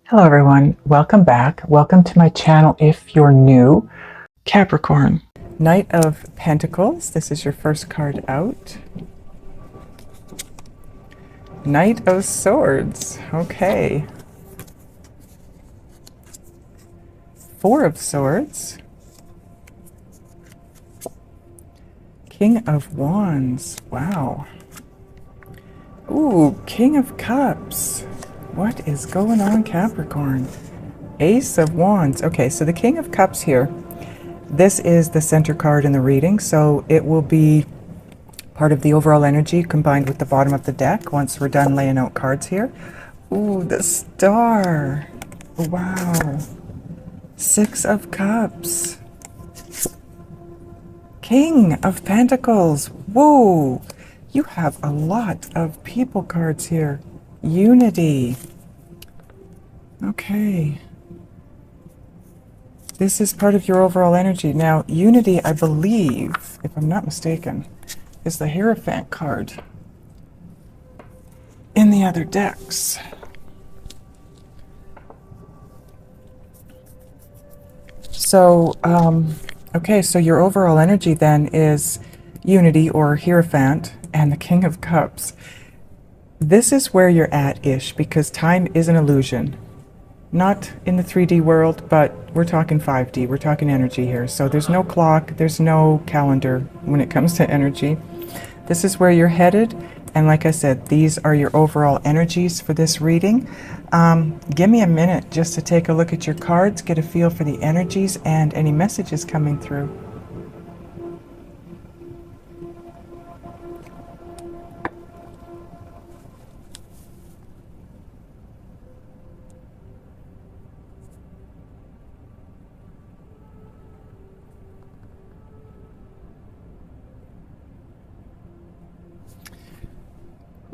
Hello everyone, welcome back. Welcome to my channel if you're new. Capricorn. Knight of Pentacles, this is your first card out. Knight of Swords, okay. Four of Swords. King of Wands, wow. Ooh, King of Cups. What is going on, Capricorn? Ace of Wands. Okay, so the King of Cups here, this is the center card in the reading, so it will be part of the overall energy combined with the bottom of the deck once we're done laying out cards here. Ooh, the Star. Wow. Six of Cups. King of Pentacles. Whoa. You have a lot of people cards here. Unity. Okay. This is part of your overall energy. Now, Unity, I believe, if I'm not mistaken, is the Hierophant card in the other decks. So, okay, so your overall energy then is Unity or Hierophant and the King of Cups. This is where you're at-ish because time is an illusion. Not in the 3D world, but we're talking 5D. We're talking energy here. So there's no clock, there's no calendar when it comes to energy. This is where you're headed. And like I said, these are your overall energies for this reading. Give me a minute just to take a look at your cards, get a feel for the energies and any messages coming through.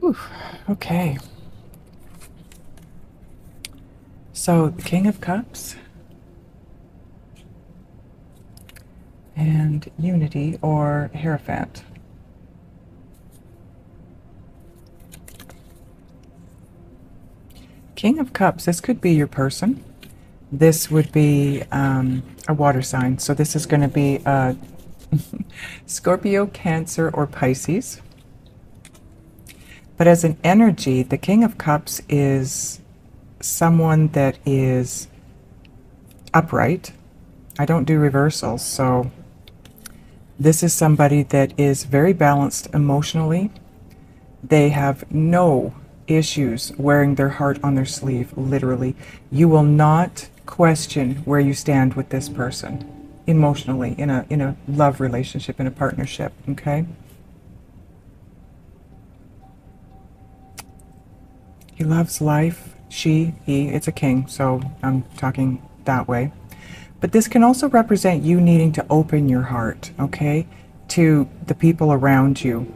Ooh, okay. So the King of Cups and Unity or Hierophant. King of Cups, this could be your person. This would be a water sign. So this is going to be Scorpio, Cancer, or Pisces. But as an energy, the King of Cups is someone that is upright. I don't do reversals, so this is somebody that is very balanced emotionally. They have no issues wearing their heart on their sleeve, literally. You will not question where you stand with this person emotionally in a love relationship, in a partnership, okay? He loves life. She, he, it's a king, so I'm talking that way. But this can also represent you needing to open your heart, okay, to the people around you.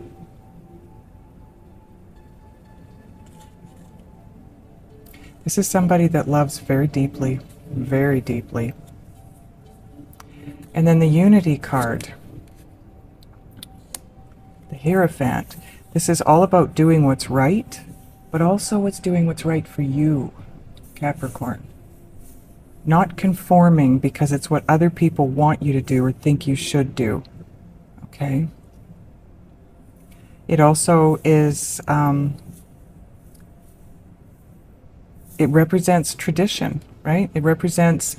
This is somebody that loves very deeply, very deeply. And then the Unity card, the Hierophant. This is all about doing what's right, but also it's doing what's right for you, Capricorn. Not conforming because it's what other people want you to do or think you should do, okay? It also is, it represents tradition, right? It represents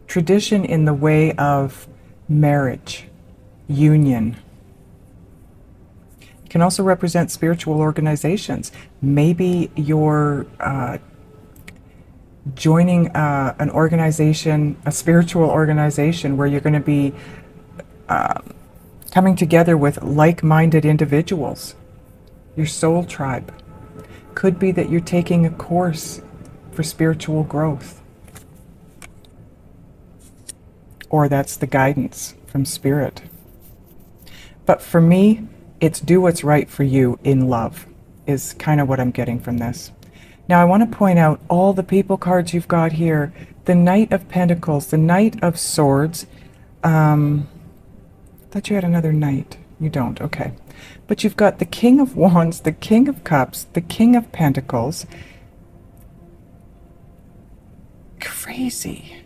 tradition in the way of marriage, union. It can also represent spiritual organizations. Maybe you're joining an organization, a spiritual organization, where you're going to be coming together with like-minded individuals, your soul tribe. Could be that you're taking a course for spiritual growth. Or that's the guidance from Spirit. But for me, it's do what's right for you in love, is kind of what I'm getting from this. Now I want to point out all the people cards you've got here. The Knight of Pentacles, the Knight of Swords. Thought you had another Knight. You don't, okay. But you've got the King of Wands, the King of Cups, the King of Pentacles, Crazy.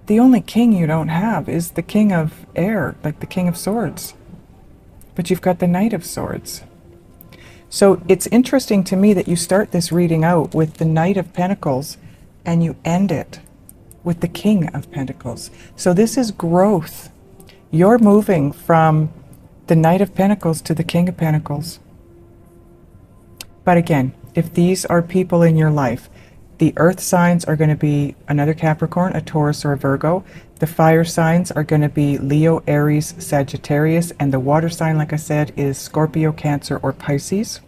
The only king you don't have is the king of air, like the king of swords. But you've got the knight of swords. So it's interesting to me that you start this reading out with the Knight of Pentacles and you end it with the King of Pentacles. So this is growth. You're moving from the Knight of Pentacles to the King of Pentacles. But again, if these are people in your life, the earth signs are going to be another Capricorn, a Taurus, or a Virgo. The fire signs are going to be Leo, Aries, Sagittarius, and the water sign, like I said, is Scorpio, Cancer, or Pisces.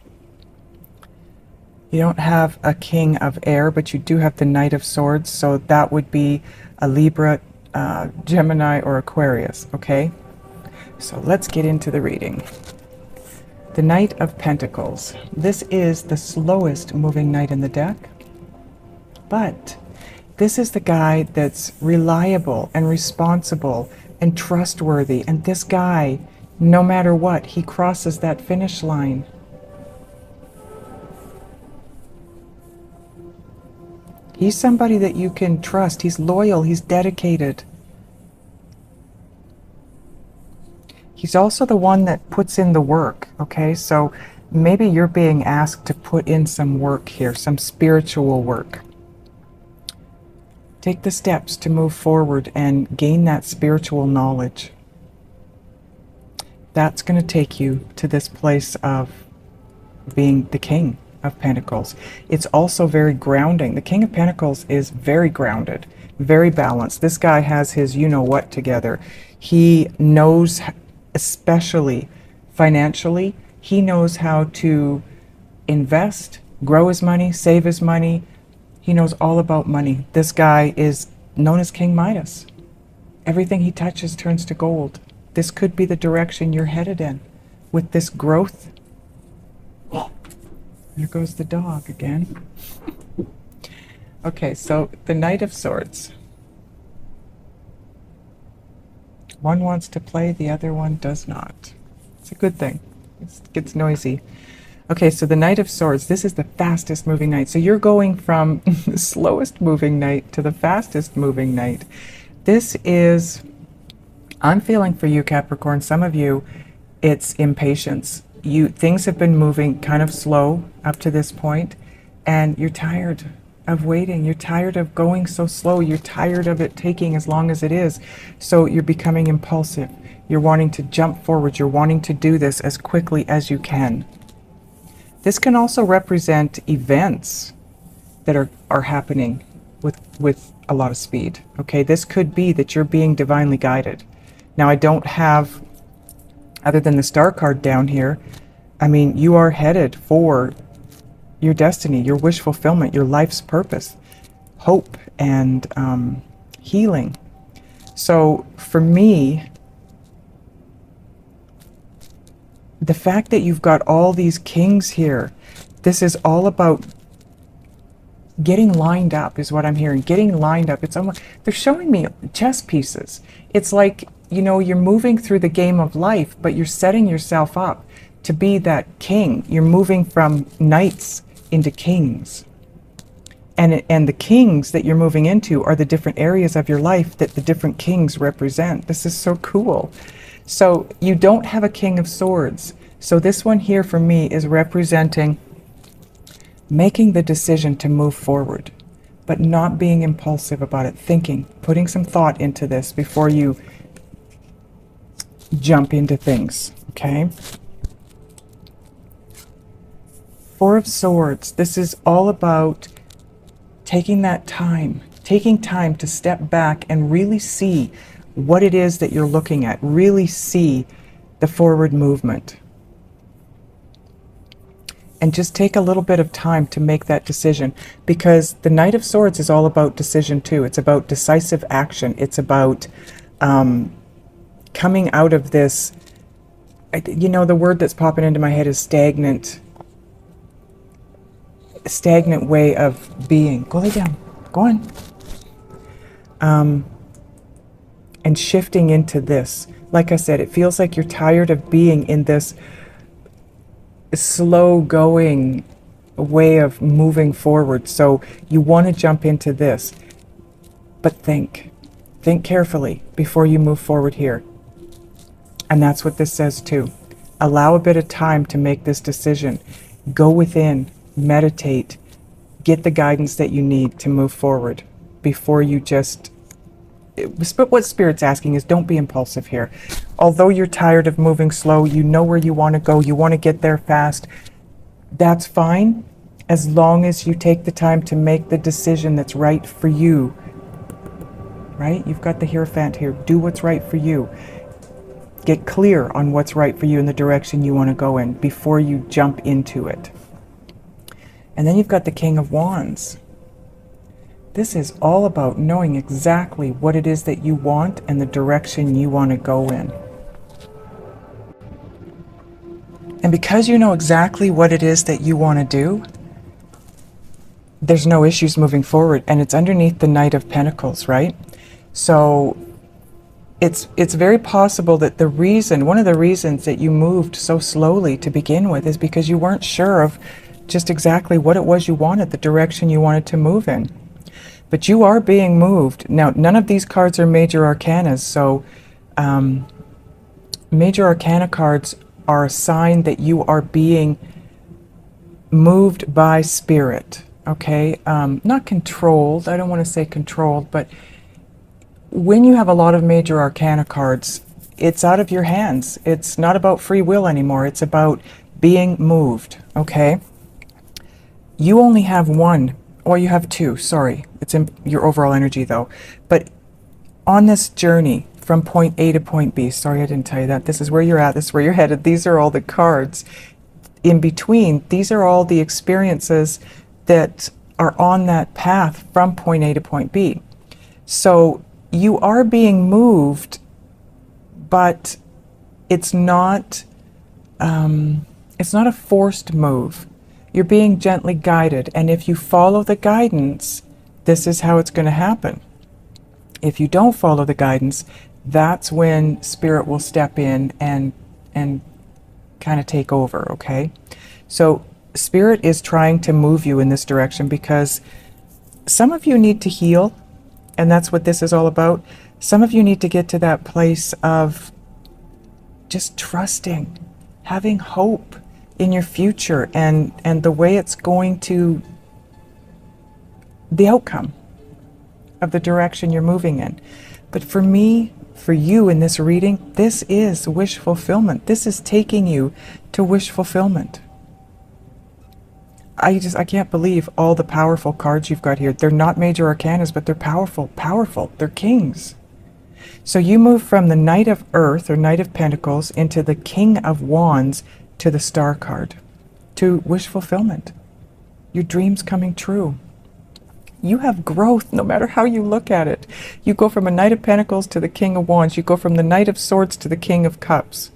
You don't have a king of air, but you do have the Knight of Swords, so that would be a Libra, Gemini, or Aquarius, okay? So let's get into the reading. The Knight of Pentacles. This is the slowest moving knight in the deck, but this is the guy that's reliable and responsible and trustworthy. And this guy, no matter what, he crosses that finish line. He's somebody that you can trust. He's loyal. He's dedicated. He's also the one that puts in the work, okay? So maybe you're being asked to put in some work here, some spiritual work. Take the steps to move forward and gain that spiritual knowledge. That's going to take you to this place of being the King of Pentacles. It's also very grounding. The King of Pentacles is very grounded, very balanced. This guy has his you-know-what together. He knows, especially financially, he knows how to invest, grow his money, save his money. He knows all about money. This guy is known as King Midas. Everything he touches turns to gold. This could be the direction you're headed in with this growth. There goes the dog again. Okay, so the Knight of Swords. One wants to play, the other one does not. It's a good thing. It gets noisy. Okay, so the Knight of Swords, this is the fastest moving knight. So you're going from the slowest moving knight to the fastest moving knight. This is, I'm feeling for you, Capricorn, some of you, it's impatience. Things have been moving kind of slow up to this point, and you're tired of waiting. You're tired of going so slow. You're tired of it taking as long as it is. So you're becoming impulsive. You're wanting to jump forward. You're wanting to do this as quickly as you can. This can also represent events that are happening with a lot of speed. Okay, this could be that you're being divinely guided. Now, I don't have, other than the star card down here, I mean, you are headed for your destiny, your wish fulfillment, your life's purpose, hope, and healing. So for me, the fact that you've got all these kings here, this is all about getting lined up, is what I'm hearing. Getting lined up. It's almost, they're showing me chess pieces. It's like, you know, you're moving through the game of life, but you're setting yourself up to be that king. You're moving from knights into kings. And the kings that you're moving into are the different areas of your life that the different kings represent. This is so cool. So you don't have a King of Swords. So this one here for me is representing making the decision to move forward, but not being impulsive about it, thinking, putting some thought into this before you jump into things, okay? Four of Swords, this is all about taking that time, taking time to step back and really see what it is that you're looking at, really see the forward movement. And just take a little bit of time to make that decision, because the Knight of Swords is all about decision too. It's about decisive action. It's about coming out of this, you know, the word that's popping into my head is stagnant way of being. Go lay down. Go on. And shifting into this. Like I said, it feels like you're tired of being in this slow going way of moving forward. So you want to jump into this, but think carefully before you move forward here. And that's what this says too. Allow a bit of time to make this decision. Go within, meditate, get the guidance that you need to move forward before you just... What Spirit's asking is, don't be impulsive here. Although you're tired of moving slow, you know where you want to go, you want to get there fast, that's fine, as long as you take the time to make the decision that's right for you. Right? You've got the Hierophant here. Do what's right for you. Get clear on what's right for you in the direction you want to go in before you jump into it. And then you've got the King of Wands. This is all about knowing exactly what it is that you want and the direction you want to go in. And because you know exactly what it is that you want to do, there's no issues moving forward. And it's underneath the Knight of Pentacles, right? So it's very possible that one of the reasons that you moved so slowly to begin with is because you weren't sure of just exactly what it was you wanted, the direction you wanted to move in. But you are being moved. Now, none of these cards are major arcanas, so major arcana cards are a sign that you are being moved by Spirit, okay? Not controlled, I don't want to say controlled, but when you have a lot of major arcana cards, it's out of your hands. It's not about free will anymore. It's about being moved, okay? You only have one, or you have two, sorry. It's in your overall energy though. But on this journey from point A to point B, sorry I didn't tell you that. This is where you're at, this is where you're headed. These are all the cards. In between, these are all the experiences that are on that path from point A to point B. So you are being moved, but it's not a forced move. You're being gently guided, and if you follow the guidance, this is how it's going to happen. If you don't follow the guidance, that's when Spirit will step in and kind of take over, okay? So Spirit is trying to move you in this direction because some of you need to heal. And that's what this is all about. Some of you need to get to that place of just trusting, having hope in your future and the way it's going to, the outcome of the direction you're moving in. But for me, for you in this reading, this is wish fulfillment. This is taking you to wish fulfillment. I can't believe all the powerful cards you've got here. They're not major arcanas, but they're powerful. They're kings. So you move from the Knight of Earth or Knight of Pentacles into the King of Wands to the Star card, to wish fulfillment. Your dreams coming true. You have growth no matter how you look at it. You go from a Knight of Pentacles to the King of Wands. You go from the Knight of Swords to the King of Cups.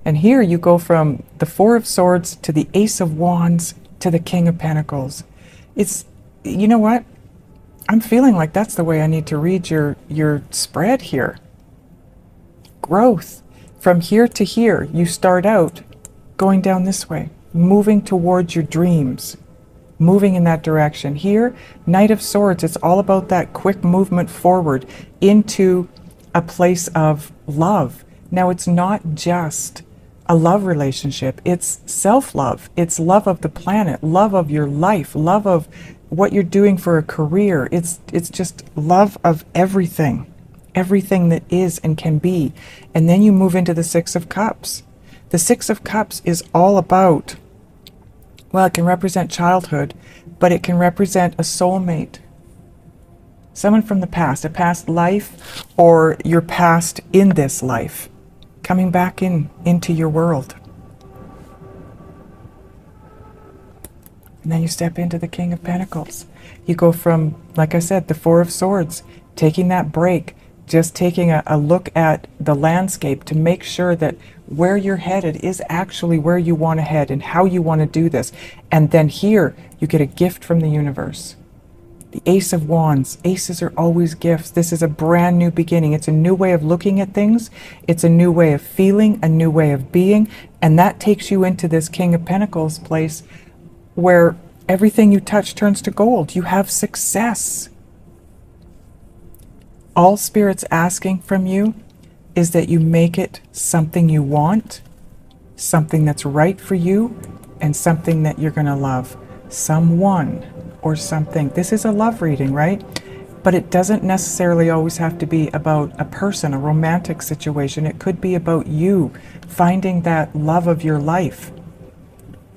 And here you go from the Four of Swords to the Ace of Wands to the King of Pentacles. It's, you know what? I'm feeling like that's the way I need to read your spread here. Growth. From here to here, you start out going down this way, moving towards your dreams, moving in that direction. Here, Knight of Swords, it's all about that quick movement forward into a place of love. Now, it's not just a love relationship. It's self-love. It's love of the planet, love of your life, love of what you're doing for a career. It's just love of everything that is and can be. And then you move into the Six of Cups. The Six of Cups is all about, well, it can represent childhood, but it can represent a soulmate. Someone from the past, a past life, or your past in this life, coming back into your world. And then you step into the King of Pentacles. You go from, like I said, the Four of Swords, taking that break, just taking a look at the landscape to make sure that where you're headed is actually where you want to head and how you want to do this. And then here, you get a gift from the universe. The Ace of Wands. Aces are always gifts. This is a brand new beginning. It's a new way of looking at things. It's a new way of feeling, a new way of being. And that takes you into this King of Pentacles place where everything you touch turns to gold. You have success. All Spirit's asking from you is that you make it something you want, something that's right for you, and something that you're going to love. Someone or something. This is a love reading, right? But it doesn't necessarily always have to be about a person, a romantic situation. It could be about you finding that love of your life.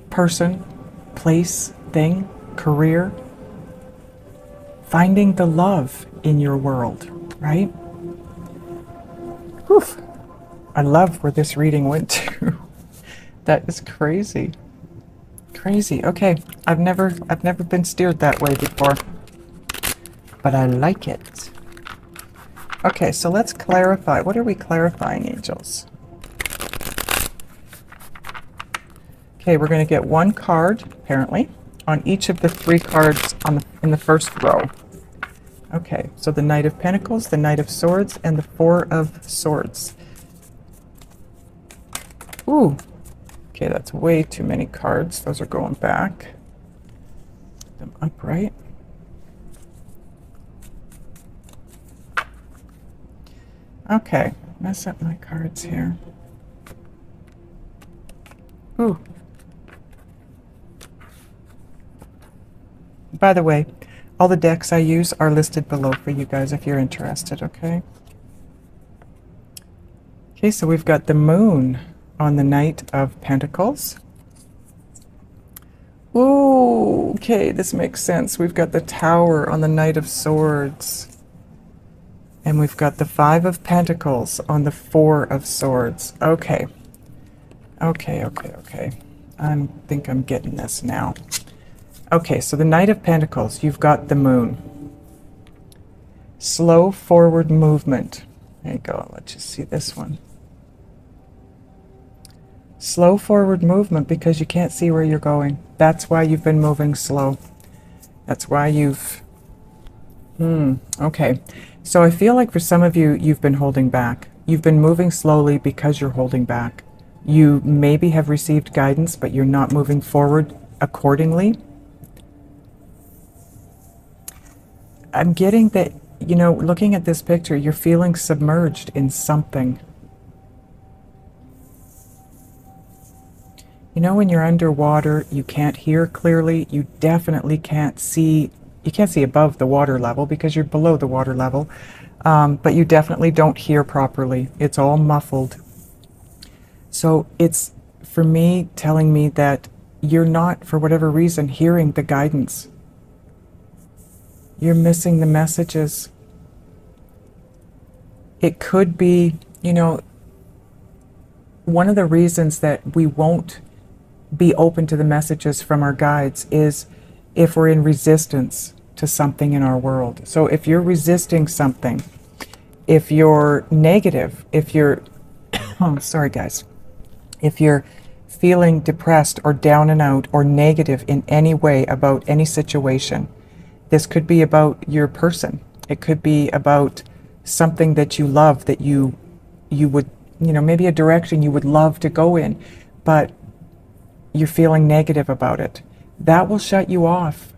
Person, place, thing, career. Finding the love in your world, right? Whew. I love where this reading went to. That is crazy. Crazy. Okay, I've never been steered that way before, but I like it. Okay, so let's clarify. What are we clarifying, angels? Okay, we're going to get one card, apparently, on each of the 3 cards in the first row. Okay, so the Knight of Pentacles, the Knight of Swords, and the 4 of Swords. Ooh. Okay, that's way too many cards. Those are going back. Put them upright. Okay, mess up my cards here. Ooh. By the way, all the decks I use are listed below for you guys if you're interested, okay? Okay, so we've got the Moon on the Knight of Pentacles. Ooh, okay, this makes sense. We've got the Tower on the Knight of Swords. And we've got the 5 of Pentacles on the 4 of Swords. Okay. Okay. I think I'm getting this now. Okay, so the Knight of Pentacles, you've got the Moon. Slow forward movement. There you go, let's just see this one. Slow forward movement because you can't see where you're going. That's why you've been moving slow. That's why you've... okay. So I feel like for some of you, you've been holding back. You've been moving slowly because you're holding back. You maybe have received guidance, but you're not moving forward accordingly. I'm getting that, you know, looking at this picture, you're feeling submerged in something. You know, when you're underwater, you can't hear clearly. You definitely can't see. You can't see above the water level because you're below the water level. But you definitely don't hear properly. It's all muffled. So it's, for me, telling me that you're not, for whatever reason, hearing the guidance. You're missing the messages. It could be, you know, one of the reasons that we won't be open to the messages from our guides is if we're in resistance to something in our world. So if you're resisting something, if you're negative, if you're, oh, sorry guys, if you're feeling depressed or down and out or negative in any way about any situation, this could be about your person. It could be about something that you love, that you would, you know, maybe a direction you would love to go in, but you're feeling negative about it. That will shut you off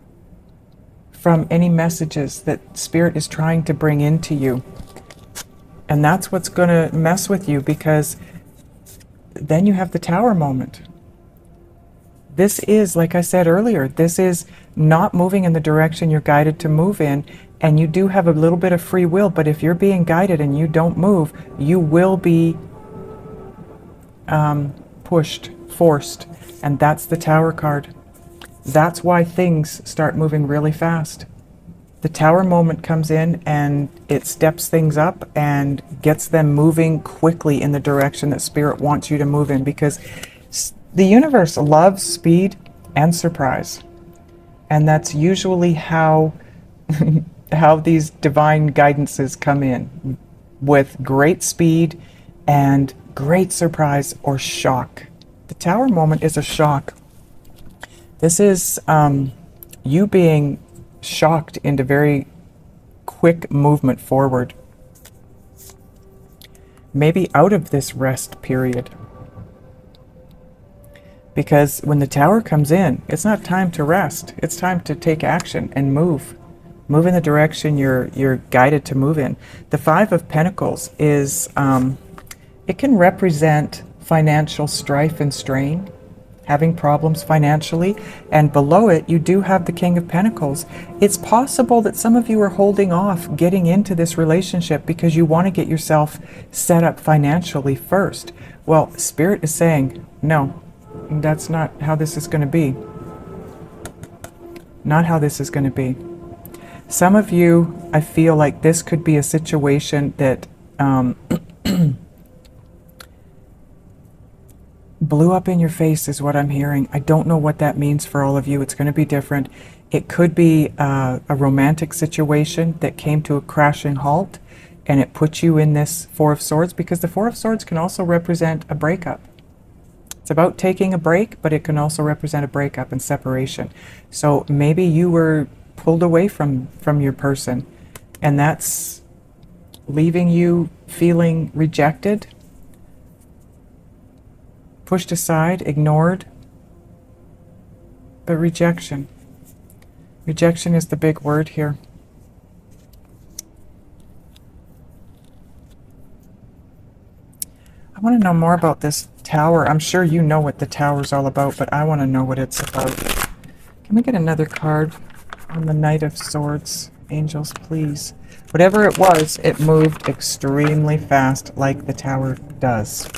from any messages that Spirit is trying to bring into you. And that's what's going to mess with you, because then you have the Tower moment. This is, like I said earlier, this is not moving in the direction you're guided to move in, and you do have a little bit of free will, but if you're being guided and you don't move, you will be pushed, forced, and that's the Tower card. That's why things start moving really fast. The Tower moment comes in and it steps things up and gets them moving quickly in the direction that Spirit wants you to move in, because the universe loves speed and surprise. And that's usually how how these divine guidances come in, with great speed and great surprise or shock. The Tower moment is a shock. This is you being shocked into very quick movement forward. Maybe out of this rest period. Because when the Tower comes in, it's not time to rest. It's time to take action and move. Move in the direction you're guided to move in. The Five of Pentacles is, it can represent financial strife and strain, having problems financially, and below it you do have the King of Pentacles. It's possible that some of you are holding off getting into this relationship because you want to get yourself set up financially first. Well, Spirit is saying, no, that's not how this is going to be. Not how this is going to be. Some of you, I feel like this could be a situation that blew up in your face is what I'm hearing. I don't know what that means for all of you. It's going to be different. It could be a romantic situation that came to a crashing halt and it put you in this Four of Swords, because the Four of Swords can also represent a breakup. It's about taking a break, but it can also represent a breakup and separation. So maybe you were pulled away from your person, and that's leaving you feeling rejected, pushed aside, ignored. But rejection. Rejection is the big word here. I want to know more about this Tower. I'm sure you know what the Tower's all about, but I want to know what it's about. Can we get another card on the Knight of Swords? Angels, please. Whatever it was, it moved extremely fast, like the Tower does.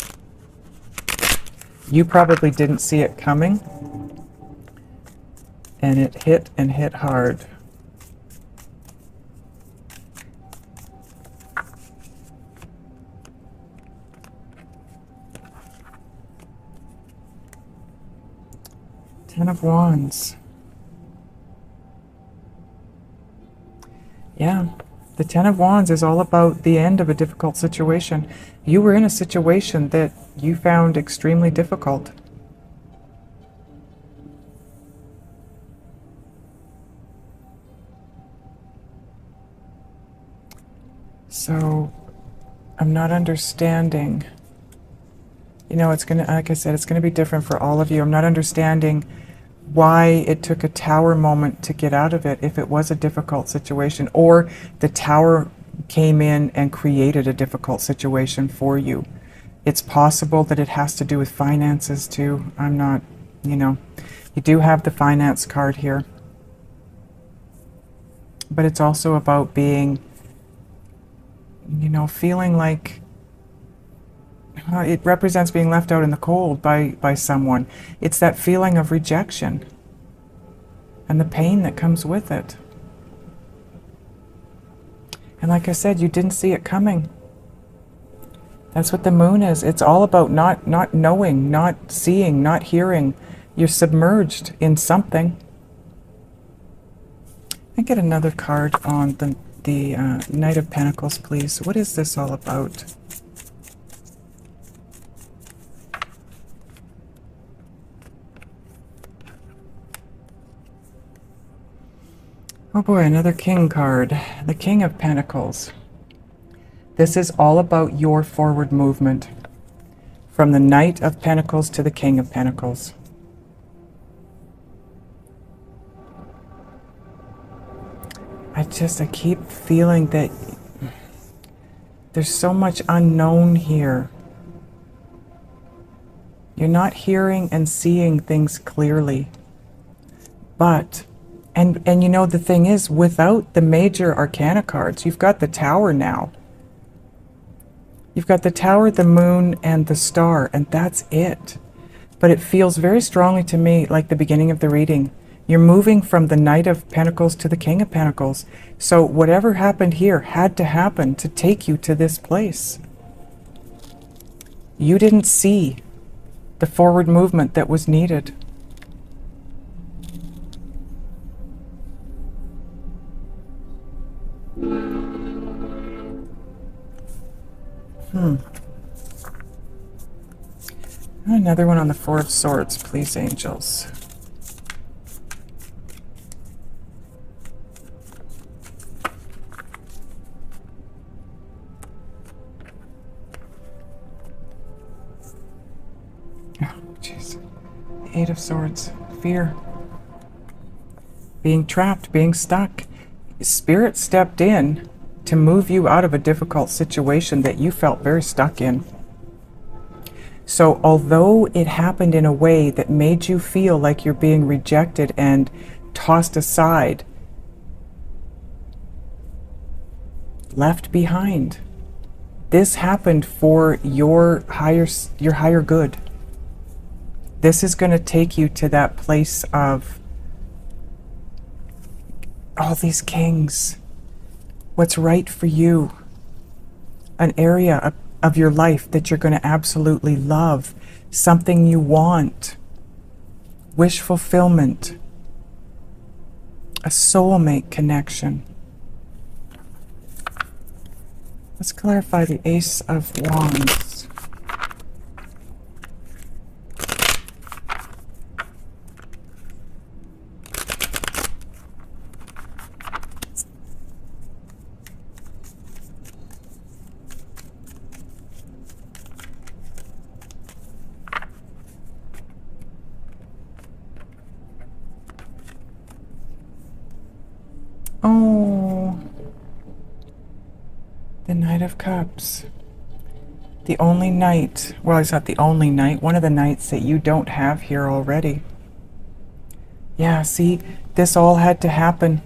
You probably didn't see it coming, and it hit and hit hard. Ten of Wands. Yeah, the Ten of Wands is all about the end of a difficult situation. You were in a situation that you found extremely difficult. So, I'm not understanding. You know, it's gonna, like I said, it's gonna be different for all of you. I'm not understanding why it took a Tower moment to get out of it if it was a difficult situation, or the Tower came in and created a difficult situation for you. It's possible that it has to do with finances too. I'm not, you know, you do have the finance card here, but it's also about being, you know, feeling like it represents being left out in the cold by someone. It's that feeling of rejection and the pain that comes with it. And like I said, you didn't see it coming. That's what the Moon is. It's all about not knowing, not seeing, not hearing. You're submerged in something. I get another card on the Knight of Pentacles, please. What is this all about? Oh boy, another King card. The King of Pentacles. This is all about your forward movement. From the Knight of Pentacles to the King of Pentacles. I keep feeling that there's so much unknown here. You're not hearing and seeing things clearly. But And you know, the thing is, without the major arcana cards, you've got the Tower now. You've got the Tower, the Moon, and the Star, and that's it. But it feels very strongly to me like the beginning of the reading. You're moving from the Knight of Pentacles to the King of Pentacles. So whatever happened here had to happen to take you to this place. You didn't see the forward movement that was needed. Another one on the Four of Swords, please, angels. Eight of Swords. Fear. Being trapped, being stuck. Spirit stepped in to move you out of a difficult situation that you felt very stuck in. So although it happened in a way that made you feel like you're being rejected and tossed aside, left behind, this happened for your higher good. This is going to take you to that place of all these kings. What's right for you. An area of your life that you're going to absolutely love. Something you want. Wish fulfillment. A soulmate connection. Let's clarify the Ace of Wands. Oh, the Knight of Cups. The only knight, well, it's not the only knight, one of the knights that you don't have here already. Yeah, see, this all had to happen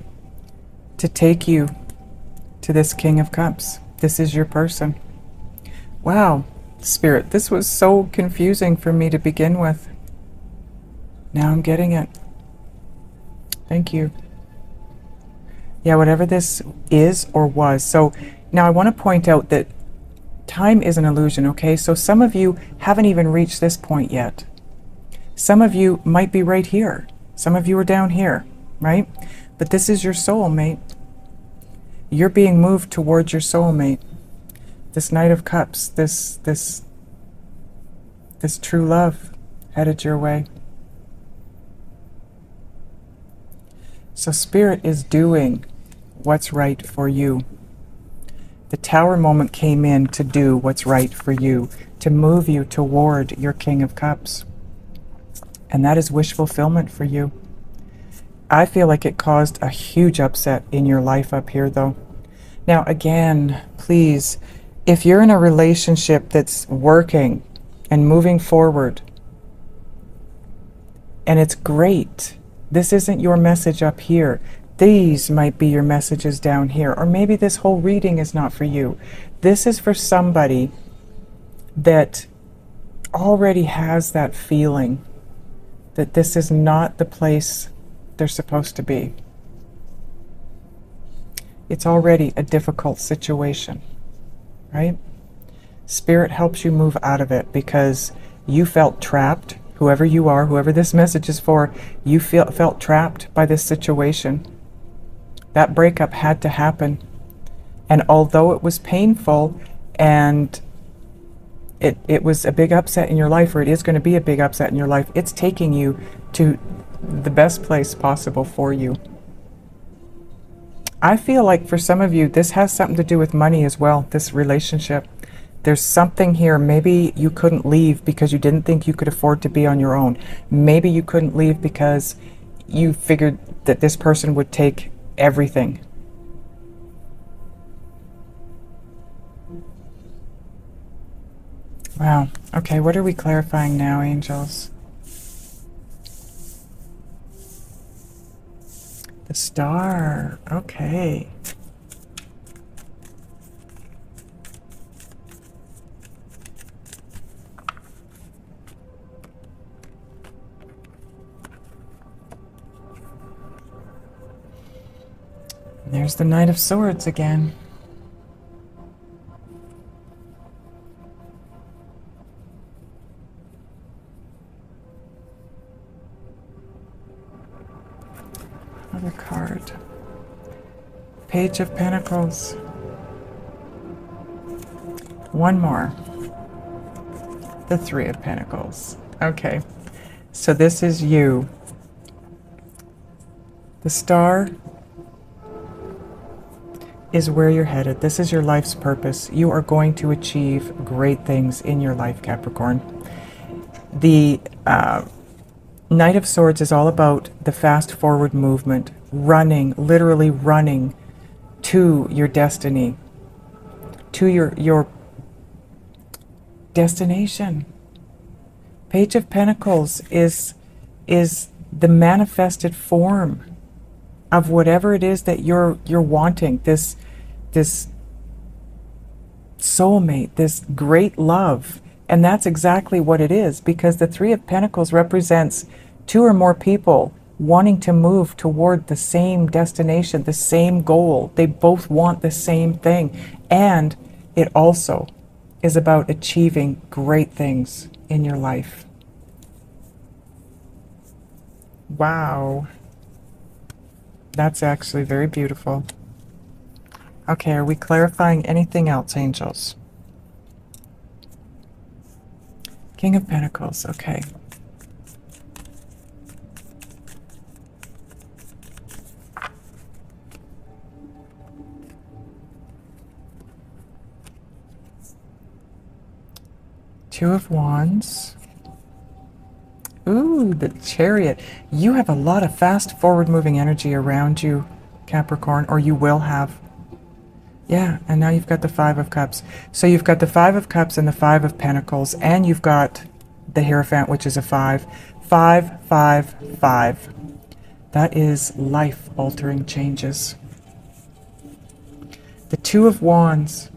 to take you to this King of Cups. This is your person. Wow, Spirit, this was so confusing for me to begin with. Now I'm getting it. Thank you. Yeah, whatever this is or was. So now I want to point out that time is an illusion, okay? So some of you haven't even reached this point yet. Some of you might be right here. Some of you are down here, right? But this is your soulmate. You're being moved towards your soulmate. This Knight of Cups, this true love headed your way. So Spirit is doing what's right for you. The Tower moment came in to do what's right for you, to move you toward your King of Cups. And that is wish fulfillment for you. I feel like it caused a huge upset in your life up here, though. Now, again, please, if you're in a relationship that's working and moving forward, and it's great, this isn't your message up here. These might be your messages down here. Or maybe this whole reading is not for you. This is for somebody that already has that feeling that this is not the place they're supposed to be. It's already a difficult situation, right? Spirit helps you move out of it because you felt trapped. Whoever you are, whoever this message is for, you felt trapped by this situation. That breakup had to happen. And although it was painful and it was a big upset in your life, or it is going to be a big upset in your life, it's taking you to the best place possible for you. I feel like for some of you, this has something to do with money as well, this relationship. There's something here. Maybe you couldn't leave because you didn't think you could afford to be on your own. Maybe you couldn't leave because you figured that this person would take everything. Wow. Okay, what are we clarifying now, angels? The Star. Okay. There's the Knight of Swords again. Another card. Page of Pentacles. One more. The Three of Pentacles. Okay, so this is you. The Star is where you're headed. This is your life's purpose. You are going to achieve great things in your life, Capricorn. The Knight of Swords is all about the fast forward movement, running, literally running to your destiny, to your destination. Page of Pentacles is the manifested form of whatever it is that you're wanting, this soulmate, this great love. And that's exactly what it is, because the Three of Pentacles represents two or more people wanting to move toward the same destination, the same goal. They both want the same thing. And it also is about achieving great things in your life. Wow. That's actually very beautiful. Okay, are we clarifying anything else, angels? King of Pentacles, okay. Two of Wands. Ooh, the Chariot. You have a lot of fast forward moving energy around you, Capricorn, or you will have. Yeah, and now you've got the Five of Cups. So you've got the Five of Cups and the Five of Pentacles, and you've got the Hierophant, which is a 5. 5, 5, 5. That is life-altering changes. The Two of Wands.